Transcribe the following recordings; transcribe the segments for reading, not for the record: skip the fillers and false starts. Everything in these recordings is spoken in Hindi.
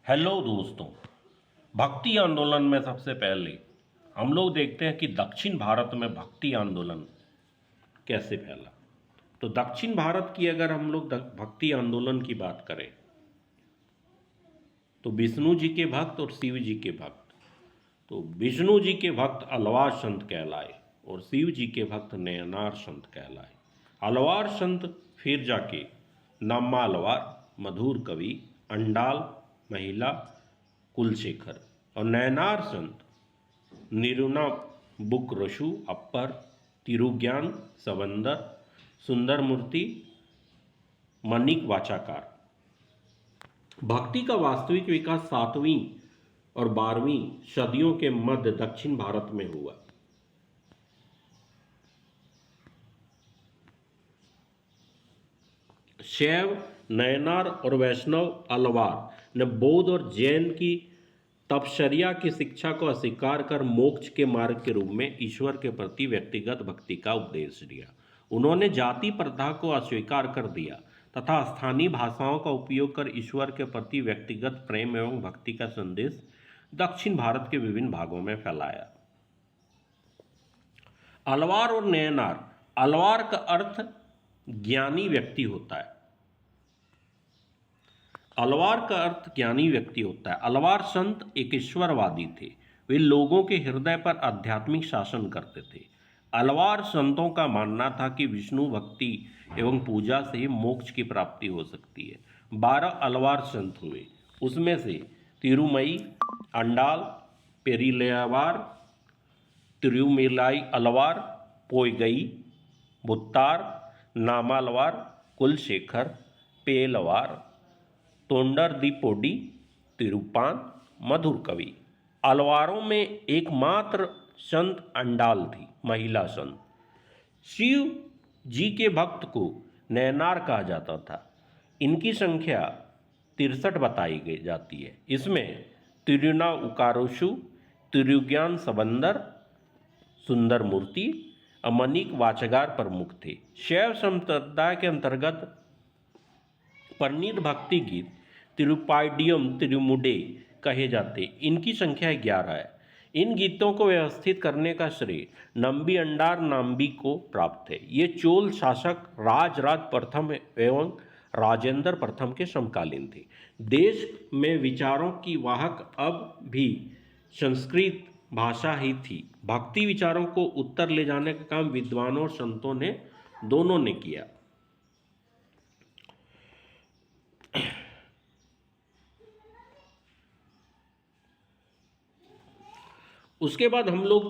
हेलो दोस्तों। भक्ति आंदोलन में सबसे पहले हम लोग देखते हैं कि दक्षिण भारत में भक्ति आंदोलन कैसे फैला। तो दक्षिण भारत की अगर हम लोग भक्ति आंदोलन की बात करें तो विष्णु जी के भक्त और शिव जी के भक्त। तो विष्णु जी के भक्त अलवार संत कहलाए और शिव जी के भक्त नयनार संत कहलाए। अलवार संत फिर जाके नामा अलवार, मधुर कवि, अंडाल, महिला, कुलशेखर और नयनार संत निरुना बुक रशु अप्पर, तिरुज्ञान सबंदर, सुंदर मूर्ति, मणिक वाचाकार। भक्ति का वास्तविक विकास 7वीं और 12वीं सदियों के मध्य दक्षिण भारत में हुआ। शैव नयनार और वैष्णव अलवार ने बौद्ध और जैन की तपश्चर्या की शिक्षा को अस्वीकार कर मोक्ष के मार्ग के रूप में ईश्वर के प्रति व्यक्तिगत भक्ति का उपदेश दिया। उन्होंने जाति प्रथा को अस्वीकार कर दिया तथा स्थानीय भाषाओं का उपयोग कर ईश्वर के प्रति व्यक्तिगत प्रेम एवं भक्ति का संदेश दक्षिण भारत के विभिन्न भागों में फैलाया। अलवार और नयनार। अलवार का अर्थ ज्ञानी व्यक्ति होता है। अलवार का अर्थ ज्ञानी व्यक्ति होता है। अलवार संत एक ईश्वरवादी थे। वे लोगों के हृदय पर आध्यात्मिक शासन करते थे। अलवार संतों का मानना था कि विष्णु भक्ति एवं पूजा से ही मोक्ष की प्राप्ति हो सकती है। 12 अलवार संत हुए, उसमें से तिरुमई, अंडाल, पेरिलेवार, तिरुमिलाई अलवार, पोयगई, भुत्तार, नामालवार, कुलशेखर, पेलवार, तोंडर दी पोडी, तिरुपान, मधुर कवि। अलवारों में एकमात्र संत अंडाल थी, महिला संत। शिव जी के भक्त को नयनार कहा जाता था। इनकी संख्या 63 बताई गई जाती है। इसमें तिरुना उकारोशु, तिरुज्ञान सबंदर, सुंदर मूर्ति, अमनिक वाचगार प्रमुख थे। शैव संप्रदाय के अंतर्गत परिणीत भक्ति गीत तिरुपाइडियम तिरुमुडे कहे जाते। इनकी संख्या 11 है। इन गीतों को व्यवस्थित करने का श्रेय नंबी अंडार नाम्बी को प्राप्त है। ये चोल शासक राजराज प्रथम एवं राजेंद्र प्रथम के समकालीन थे। देश में विचारों की वाहक अब भी संस्कृत भाषा ही थी। भक्ति विचारों को उत्तर ले जाने का काम विद्वानों और संतों ने दोनों ने किया। उसके बाद हम लोग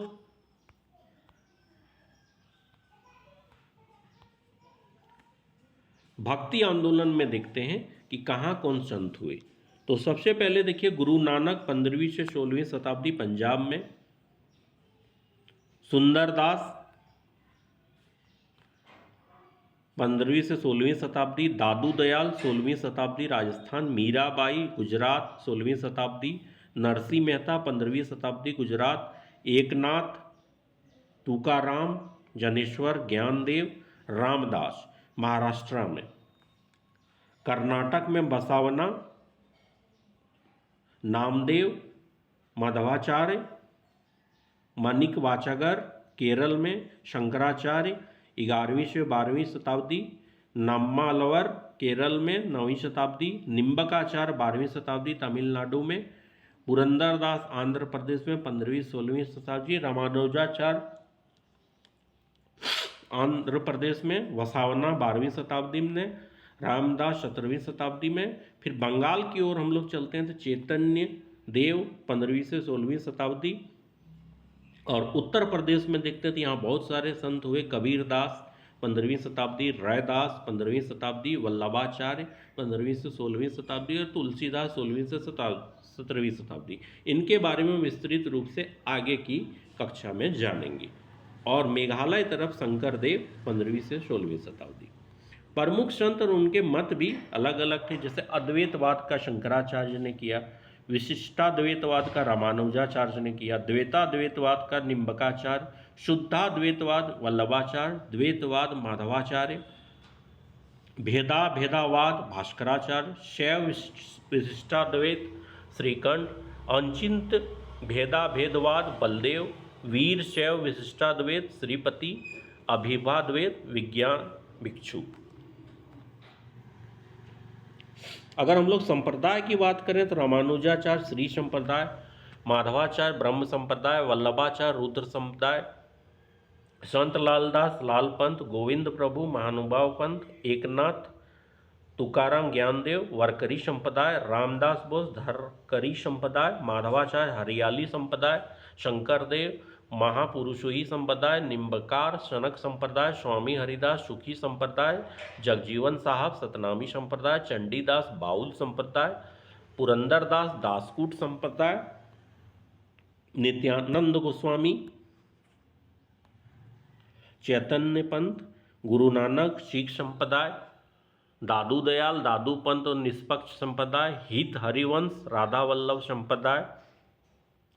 भक्ति आंदोलन में देखते हैं कि कहाँ कौन संत हुए। तो सबसे पहले देखिए गुरु नानक 15वीं से 16वीं शताब्दी पंजाब में, सुंदरदास 15वीं से 16वीं शताब्दी, दादू दयाल 16वीं शताब्दी राजस्थान, मीराबाई गुजरात 16वीं शताब्दी, नरसिंह मेहता 15वीं शताब्दी गुजरात, एकनाथ, तुकाराम, जनेश्वर, ज्ञानदेव, रामदास महाराष्ट्र में, कर्नाटक में बसवना, नामदेव, माधवाचार्य, मणिक वाचागर, केरल में शंकराचार्य 11वीं से 12वीं शताब्दी, नम्मालवर केरल में 9वीं शताब्दी, निम्बकाचार्य 12वीं शताब्दी तमिलनाडु में, पुरंदरदास आंध्र प्रदेश में 15वीं 16वीं शताब्दी, रामानुजाचार्य आंध्र प्रदेश में, वसावना 12वीं शताब्दी में, रामदास 17वीं शताब्दी में। फिर बंगाल की ओर हम लोग चलते हैं तो चैतन्य देव 15वीं से 16वीं शताब्दी। और उत्तर प्रदेश में देखते हैं तो यहाँ बहुत सारे संत हुए। कबीरदास 15वीं शताब्दी, रैदास 15वीं शताब्दी, वल्लभाचार्य 15वीं से 16वीं शताब्दी और तुलसीदास 16वीं से 17वीं शताब्दी। इनके बारे में विस्तृत रूप से आगे की कक्षा में जानेंगे। और मेघालय तरफ शंकरदेव 15वीं से 16वीं शताब्दी। प्रमुख संत और उनके मत भी अलग अलग थे। जैसे अद्वैतवाद का शंकराचार्य ने किया, विशिष्टाद्वैतवाद का रामानुजाचार्य ने किया, द्वैताद्वैतवाद का निम्बकाचार्य, शुद्धाद्वैतवाद वल्लभाचार्य, द्वैतवाद माधवाचार्य, भेदावाद भास्कराचार्य, शैव विशिष्टाद्वैत श्रीकंठ, अचिंत भेदाभेदवाद बलदेव, वीर शैव विशिष्टाद्वैत श्रीपति, अभिभाद्वैत विज्ञान भिक्षु। अगर हम लोग संप्रदाय की बात करें तो रामानुजाचार्य श्री संप्रदाय, माधवाचार्य ब्रह्म संप्रदाय, वल्लभाचार्य रुद्र संप्रदाय, संत लालदास लाल पंथ, गोविंद प्रभु महानुभाव पंथ, एकनाथ तुकाराम ज्ञानदेव वरकरी संप्रदाय, रामदास बोस धरकरी संप्रदाय, माधवाचार्य हरियाली संप्रदाय, शंकरदेव महापुरुषोही संप्रदाय, निम्बकार सनक संप्रदाय, स्वामी हरिदास सुखी संप्रदाय, जगजीवन साहब सतनामी संप्रदाय, चंडीदास बाउल संप्रदाय, पुरंदरदास दासकूट संप्रदाय, नित्यानंद गोस्वामी चैतन्य पंथ, गुरु नानक सिख संप्रदाय, दादू दयाल दादू पंथ और निष्पक्ष संप्रदाय, हित हरिवंश राधा वल्लभ संप्रदाय,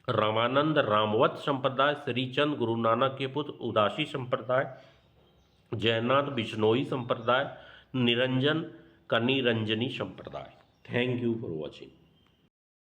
रामानंद रामवत संप्रदाय, श्रीचंद गुरु नानक के पुत्र उदासी संप्रदाय, जयनाथ बिश्नोई संप्रदाय, निरंजन कनिरंजनी संप्रदाय। Thank you for watching.